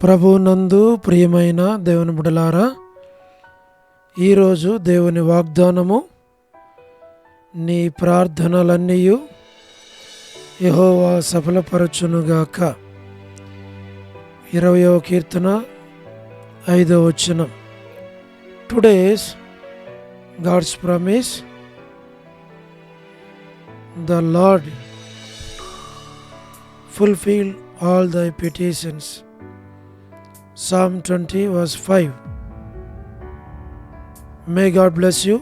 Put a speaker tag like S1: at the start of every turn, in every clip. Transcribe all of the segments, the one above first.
S1: ప్రభునందు ప్రియమైన దేవుని బిడ్డలారా, ఈరోజు దేవుని వాగ్దానము, నీ ప్రార్థనలన్నీయు యెహోవా సఫలపరచునుగాక. 20వ కీర్తన 5వ వచనం. Today's God's promise, the Lord fulfill all thy petitions. Psalm 20 verse 5. May God bless you.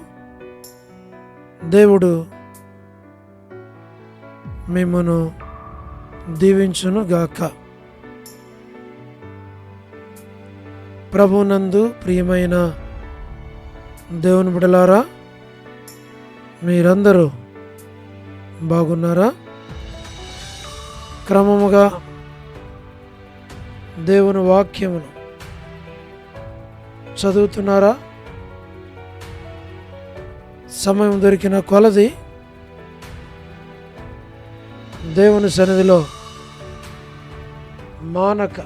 S1: దేవుడు మిమ్మను దీవించును గాక. ప్రభునందు ప్రియమైన దేవుని బిడ్డలారా, మీరందరూ బాగున్నారా? క్రమముగా దేవుని వాక్యమును చదువుతున్నారా? సమయం దొరికిన కొలది దేవుని సన్నిధిలో మానక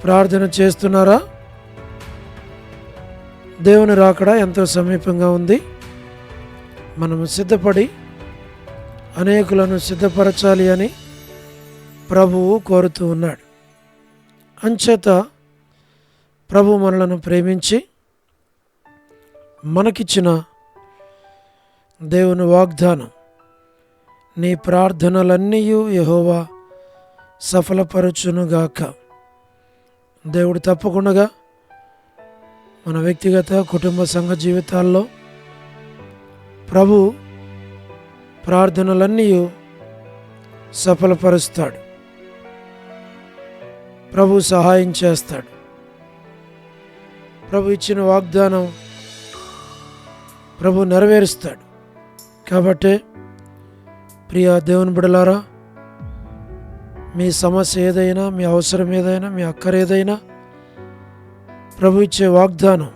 S1: ప్రార్థన చేస్తున్నారా? దేవుని రాకడ ఎంతో సమీపంగా ఉంది. మనము సిద్ధపడి అనేకులను సిద్ధపరచాలి అని ప్రభువు కోరుతూ ఉన్నాడు. అంచేత ప్రభు మనలను ప్రేమించి మనకిచ్చిన దేవుని వాగ్దానం, నీ ప్రార్థనలన్నీయు యెహోవా సఫలపరచునుగాక. దేవుడు తప్పకుండా మన వ్యక్తిగత కుటుంబ సంఘ జీవితాల్లో ప్రభు ప్రార్థనలన్నీ సఫలపరుస్తాడు. ప్రభు సహాయం చేస్తాడు. ప్రభు ఇచ్చిన వాగ్దానం ప్రభు నెరవేరుస్తాడు. కాబట్టి ప్రియ దేవుని బిడ్డలారా, మీ సమస్య ఏదైనా, మీ అవసరం ఏదైనా, మీ అక్కర ఏదైనా, ప్రభు ఇచ్చే వాగ్దానం,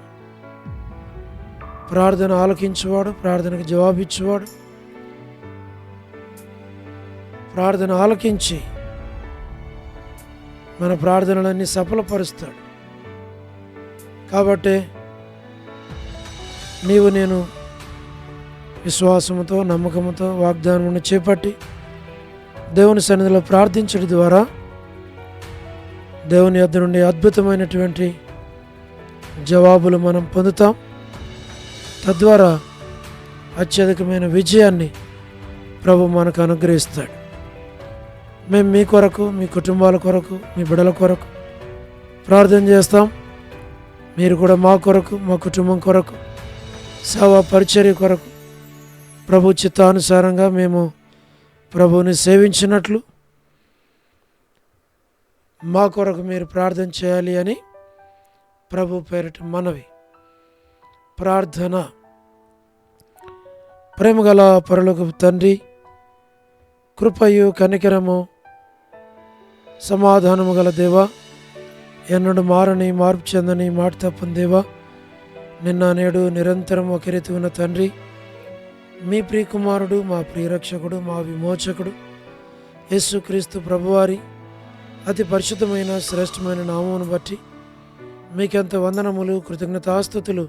S1: ప్రార్థన ఆలకించేవాడు, ప్రార్థనకు జవాబిచ్చేవాడు, ప్రార్థన ఆలకించి మన ప్రార్థనలన్నీ సఫలపరుస్తాడు. కాబట్టి నేను విశ్వాసముతో, నమ్మకముతో వాగ్దానమును చేపట్టి దేవుని సన్నిధిలో ప్రార్థించడం ద్వారా దేవుని యొద్ద నుండి అద్భుతమైనటువంటి జవాబులు మనం పొందుతాం. తద్వారా అత్యధికమైన విజయాన్ని ప్రభు మనకు అనుగ్రహిస్తాడు. మేము మీ కొరకు, మీ కుటుంబాల కొరకు, మీ బిడ్డల కొరకు ప్రార్థన చేస్తాం. మీరు కూడా మా కొరకు, మా కుటుంబం కొరకు, సేవా పరిచర్య కొరకు ప్రభు చిత్తానుసారంగా మేము ప్రభువుని సేవించినట్లు మా కొరకు మీరు ప్రార్థన చేయాలి అని ప్రభు పేరిట మనవి. ప్రార్థన. ప్రేమగల పరలోకపు తండ్రి, కృపయు కనికరము సమాధానము గల దేవా, ఎన్నడు మారని, మార్పు చెందని, మాట తప్పని దేవా, నిన్న నేడు నిరంతరం ఒక రీతి ఉన్న తండ్రి, మీ ప్రియకుమారుడు, మా ప్రియరక్షకుడు, మా విమోచకుడు యేసుక్రీస్తు ప్రభువారి అతి పరిశుద్ధమైన శ్రేష్టమైన నామమును బట్టి మీకెంత వందనములు, కృతజ్ఞతాస్తుతులు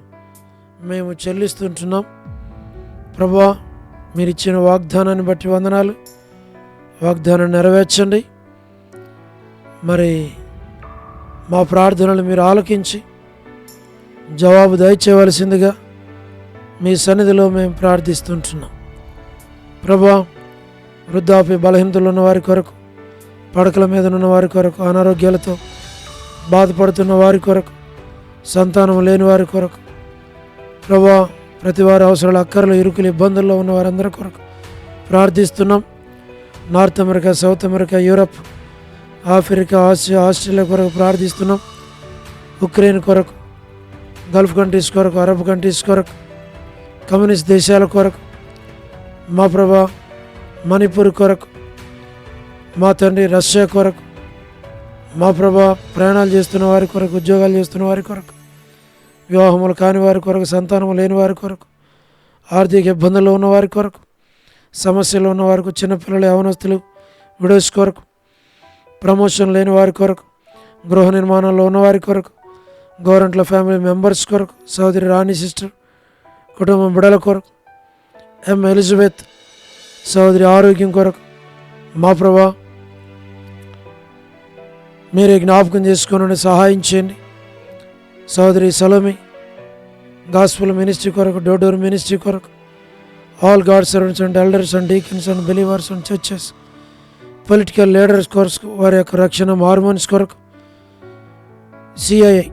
S1: మేము చెల్లిస్తుంటున్నాం. ప్రభువా, మీరిచ్చిన వాగ్దానాన్ని బట్టి వందనాలు. వాగ్దానం నెరవేర్చండి. మరి మా ప్రార్థనలు మీరు ఆలకించి జవాబు దయచేయవలసిందిగా మీ సన్నిధిలో మేము ప్రార్థిస్తుంటున్నాం. ప్రభువా, వృద్ధాప్య బలహీనతలు ఉన్న వారి కొరకు, పడకల మీద ఉన్న వారి కొరకు, అనారోగ్యాలతో బాధపడుతున్న వారి కొరకు, సంతానం లేని వారి కొరకు, ప్రభువా, ప్రతి వారి అవసరాలు, అక్కర్లు, ఇరుకులు, ఇబ్బందుల్లో ఉన్న వారందరి కొరకు ప్రార్థిస్తున్నాం. North America, south America, Europe, Africa, Asia, Australia కొరకు ప్రార్థిస్తున్నాం. ఉక్రెయిన్ కొరకు, గల్ఫ్ కంట్రీస్ కొరకు, అరబ్ కంట్రీస్ కొరకు, కమ్యూనిస్ట్ దేశాల కొరకు, మా ప్రభా మణిపూర్ కొరకు, మా తండ్రి రష్యా కొరకు, మా ప్రభా ప్రయాణాలు చేస్తున్న వారి కొరకు, ఉద్యోగాలు చేస్తున్న వారి కొరకు, వివాహములు కాని వారి కొరకు, సంతానము లేని వారి కొరకు, ఆర్థిక ఇబ్బందుల్లో ఉన్న వారి కొరకు, సమస్యలు ఉన్న వారికి, చిన్నపిల్లలు, యవనస్తులు, విడోస్ కొరకు, ప్రమోషన్ లేని వారి కొరకు, గృహ నిర్మాణంలో ఉన్నవారి కొరకు, గవర్నమెంట్ల ఫ్యామిలీ మెంబర్స్ కొరకు, సోదరి రాణి సిస్టర్ కుటుంబం బిడల కొరకు, ఎం ఎలిజబెత్ సోదరి ఆరోగ్యం కొరకు మా ప్రభా మీరే జ్ఞాపకం చేసుకుని సహాయం చేయండి. సోదరి సలోమి గాస్పుల్ మినిస్ట్రీ కొరకు, డోర్ మినిస్ట్రీ కొరకు, all God servants and elders and deacons and believers and churches, political leaders కొరకు, వారి యొక్క రక్షణ హార్మోన్స్ కొరకు, సిఐఐ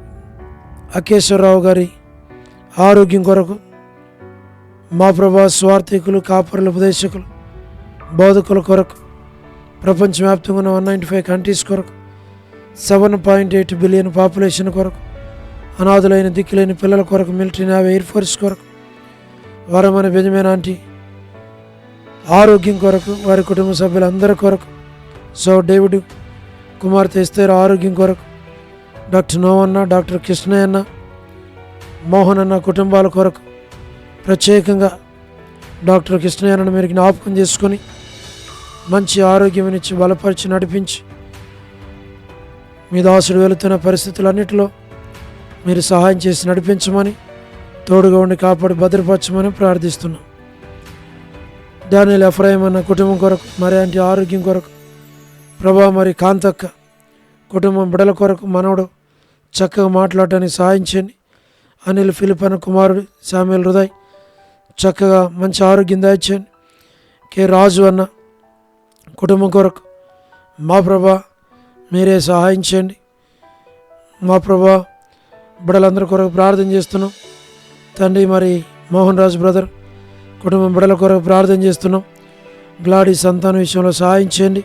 S1: అకేశ్వరరావు గారి ఆరోగ్యం కొరకు మా ప్రభా స్వార్థికులు, కాపరులు, ఉపదేశకులు, బోధకుల కొరకు, ప్రపంచవ్యాప్తంగా ఉన్న 195 కంట్రీస్ కొరకు, 7.8 బిలియన్ పాపులేషన్ కొరకు, అనాథులైన దిక్కులేని పిల్లల కొరకు, మిలిటరీ, నేవీ, ఎయిర్ ఫోర్స్ కొరకు, వరమైన బెంజమిన్ ఆంటీ ఆరోగ్యం కొరకు, వారి కుటుంబ సభ్యులందరి కొరకు, సో డేవిడ్ కుమార్తె ఎస్తేర్ ఆరోగ్యం కొరకు, డాక్టర్ నోవన్న, డాక్టర్ కృష్ణయ్యన్న, మోహన్ అన్న కుటుంబాల కొరకు, ప్రత్యేకంగా డాక్టర్ కృష్ణయ్యను మీరు జ్ఞాపకం చేసుకొని మంచి ఆరోగ్యం ఇచ్చి బలపరిచి నడిపించి మీ దాసుడు వెళుతున్న పరిస్థితులన్నిటిలో మీరు సహాయం చేసి నడిపించమని, తోడుగా ఉండి కాపాడి భద్రపరచమని ప్రార్థిస్తున్నాం. డానియల్ ఎఫ్రాయిం అన్న కుటుంబం కొరకు, మరి అంటే ఆరోగ్యం కొరకు, ప్రభా మరి కాంతక్క కుటుంబం బిడల కొరకు, మనవడు చక్కగా మాట్లాడటానికి సహాయం చేయండి. అనిల్ ఫిలిప్ అన్న కుమారుడు శామ్యుల్ హృదయ్ చక్కగా మంచి ఆరోగ్యం దయచేయండి. కె రాజు అన్న కుటుంబం కొరకు మా ప్రభా మీరే సహాయం చేయండి. మా ప్రభా బిడలందరి కొరకు ప్రార్థన చేస్తున్నాం తండ్రి. మరి మోహన్ రాజు బ్రదర్ కుటుంబం బిడల కొరకు ప్రార్థన చేస్తున్నాం. గ్లాడీ సంతానం విషయంలో సహాయం చేయండి.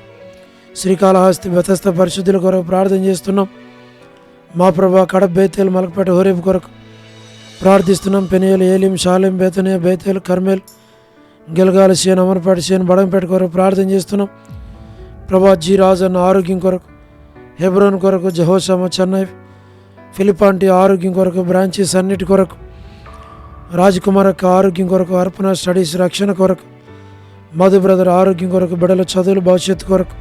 S1: శ్రీకాళహస్తి బెతస్త పరిశుద్ధుల కొరకు ప్రార్థన చేస్తున్నాం. మా ప్రభా కడప, బేతేలు, మలకపేట, హోరేపు కొరకు ప్రార్థిస్తున్నాం. పెనియలు, ఏలిం, షాలేం, బేతనియా, బేతేలు, కర్మేల్, గెలగాల, సేన్, అమరపేట, సేన్, బడంపేట కొరకు ప్రార్థన చేస్తున్నాం. ప్రభా జీ రాజు అన్న ఆరోగ్యం కొరకు, హెబ్రోన్ కొరకు, జహోషమ, చెన్నై, ఫిలిపాంటి ఆరోగ్యం కొరకు, బ్రాంచెస్ అన్నిటి కొరకు, రాజకుమార్ యొక్క ఆరోగ్యం కొరకు, అర్పణ స్టడీస్ రక్షణ కొరకు, మధు బ్రదర్ ఆరోగ్యం కొరకు, బిడల చదువులు భవిష్యత్తు కొరకు,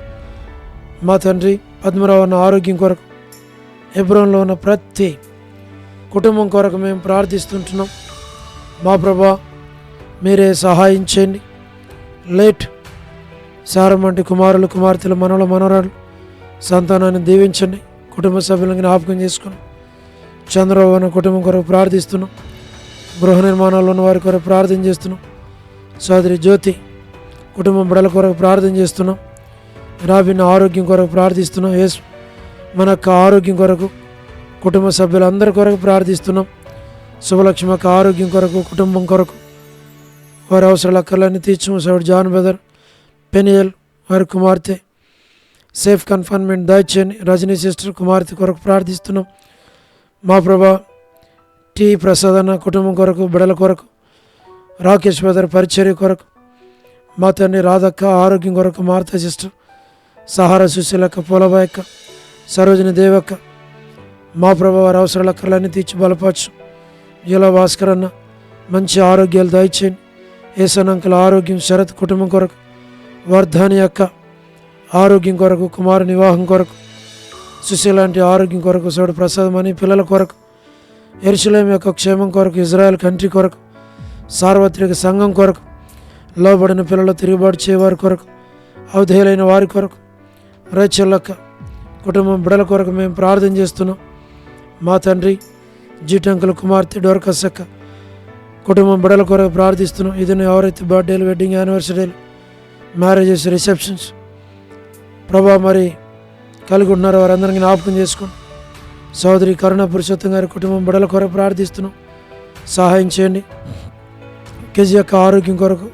S1: మా తండ్రి పద్మరావు అన్న ఆరోగ్యం కొరకు, హెబ్రోన్లో ఉన్న ప్రతి కుటుంబం కొరకు మేము ప్రార్థిస్తుంటున్నాం. మా ప్రభా మీరే సహాయం చేయండి. లేట్ సారం వంటి కుమారులు, కుమార్తెలు, మనవలు, మనవరాలు సంతానాన్ని దీవించండి. కుటుంబ సభ్యులను జ్ఞాపకం చేసుకుని చంద్రబాబు అన్న కుటుంబం కొరకు ప్రార్థిస్తున్నాం. గృహ నిర్మాణాల్లో ఉన్న వారి కొరకు ప్రార్థన చేస్తున్నాం. సోదరి జ్యోతి కుటుంబం బిడల కొరకు ప్రార్థన చేస్తున్నాం. రాబిన్ ఆరోగ్యం కొరకు ప్రార్థిస్తున్నాం. యేసు మన యొక్క ఆరోగ్యం కొరకు, కుటుంబ సభ్యులందరి కొరకు ప్రార్థిస్తున్నాం. శుభలక్ష్మి యొక్క ఆరోగ్యం కొరకు, కుటుంబం కొరకు, వారి అవసరాల అక్కర్లన్నీ తీర్చము. సౌడ్ జాన్ బ్రదర్ పెనియల్ వారి కుమార్తె సేఫ్ కన్ఫైన్మెంట్ దయచేయండి. రజనీ సిస్టర్ కుమార్తె కొరకు ప్రార్థిస్తున్నాం. మా ప్రభా టి ప్రసాద్ అన్న కుటుంబం కొరకు, బిడల కొరకు, రాకేష్ బ్రదర్ పరిచర్య కొరకు, మా తండ్రి రాధక్క ఆరోగ్యం కొరకు, మార్తా సిస్టర్, సహారా సుశీలక్క, పోలబాయక్క, సరోజిని దేవక్క, మా ప్రభా వారి అవసరాల అక్కర్లన్నీ తీర్చి బలపరచు. యుల భాస్కర్ అన్న మంచి ఆరోగ్యాలు దయచేయండి. ఏసనంకల ఆరోగ్యం, శరత్ కుటుంబం కొరకు, వర్ధాని అక్క ఆరోగ్యం కొరకు, కుమారు వివాహం కొరకు, సుశీలాంటి ఆరోగ్యం కొరకు, సోడు ప్రసాద్ మణి పిల్లల కొరకు, యెరూషలేం యొక్క క్షేమం కొరకు, ఇజ్రాయెల్ కంట్రీ కొరకు, సార్వత్రిక సంఘం కొరకు, లోబడిన పిల్లలు తిరుగుబాటు చేయవారి కొరకు, అవధేయులైన వారి కొరకు, రేచల్లక్క కుటుంబం బిడల కొరకు మేము ప్రార్థన చేస్తున్నాం. మా తండ్రి జీటంకుల కుమార్తె డోర్కసక్క కుటుంబం బిడల కొరకు ప్రార్థిస్తున్నాం. ఇది ఎవరైతే బర్త్డేలు, వెడ్డింగ్ యానివర్సరీలు, మ్యారేజెస్, రిసెప్షన్స్ ప్రభా మరి కలిగి ఉన్నారో వారందరికీ జ్ఞాపకం చేసుకోండి. సోదరి కరుణ పురుషోత్తం గారి కుటుంబం బిడల కొరకు ప్రార్థిస్తున్నాం. సహాయం చేయండి. కేజీ యొక్క ఆరోగ్యం కొరకు,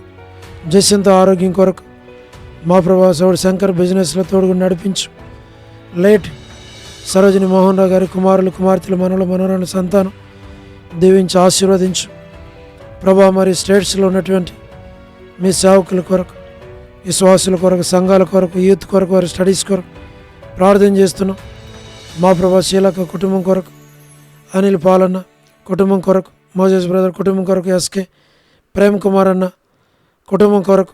S1: జస్యంత ఆరోగ్యం కొరకు, మా ప్రభా సోడు శంకర్ బిజినెస్లో తోడుగా నడిపించు. లేట్ సరోజిని మోహన్ రావు గారి కుమారులు, కుమార్తెలు, మనవలు, మనవరాలు సంతానం దీవించి ఆశీర్వదించు. ప్రభా మరి స్టేట్స్లో ఉన్నటువంటి మీ సేవకుల కొరకు, విశ్వాసుల కొరకు, సంఘాల కొరకు, యూత్ కొరకు, వారి స్టడీస్ కొరకు ప్రార్థన చేస్తున్నాం. మా ప్రభా శీలక కుటుంబం కొరకు, అనిల్ పాలన్న కుటుంబం కొరకు, మోజెస్ బ్రదర్ కుటుంబం కొరకు, ఎస్కే ప్రేమ్ కుమార్ అన్న కుటుంబం కొరకు,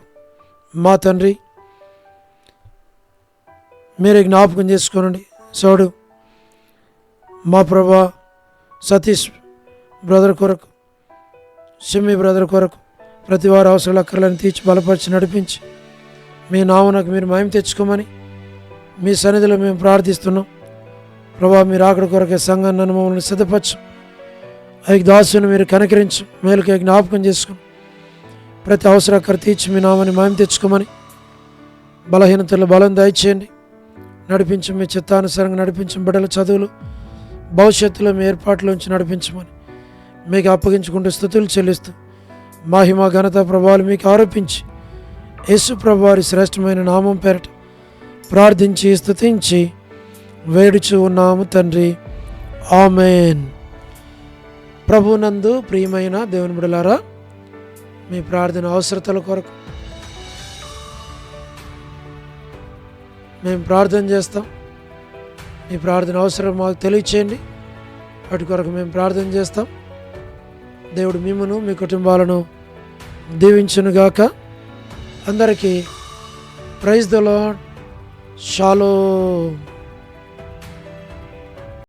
S1: మా తండ్రి మీరే జ్ఞాపకం చేసుకోనండి. సోడు మా ప్రభా సతీష్ బ్రదర్ కొరకు, షమ్మి బ్రదర్ కొరకు ప్రతి వారి అవసరాల అక్కర్లను తీర్చి బలపరిచి నడిపించి మీ నామనకు మీరు మహిమ తెచ్చుకోమని మీ సన్నిధిలో మేము ప్రార్థిస్తున్నాం. ప్రభా మీరు ఆకడ కొరకే సంఘాన్ని నన్ను మమ్మల్ని సిద్ధపరచు. ఐదు దాసుని మీరు కనకరించు, మేలుకే జ్ఞాపకం చేసుకుని ప్రతి అవసర అక్కర తీర్చి మీ నామని మహిమ తెచ్చుకోమని బలహీనతల్లో బలం దయచేయండి. నడిపించు, మీ చిత్తానుసారంగా నడిపించు. బిడ్డల చదువులు భవిష్యత్తులో మీ ఏర్పాట్లోంచి నడిపించమని మీకు అప్పగించుకుంటూ స్తుతులు చెల్లిస్తూ మహిమ ఘనత ప్రభావాలు మీకు ఆరోపించి యేసు ప్రభువారి శ్రేష్టమైన నామం పేరట ప్రార్థించి స్తుతించి వేడుచు ఉన్నాము తండ్రి, ఆమేన్. ప్రభునందు ప్రియమైన దేవుని బిడ్డలారా, మీ ప్రార్థన అవసరతల కొరకు మేము ప్రార్థన చేస్తాం. మీ ప్రార్థన అవసరం మాకు తెలియచేయండి, వాటి కొరకు మేము ప్రార్థన చేస్తాం. దేవుడు మిమ్మును మీ కుటుంబాలను దీవించునుగాక. అందరికీ ప్రైజ్ ద లార్డ్. షాలోమ్.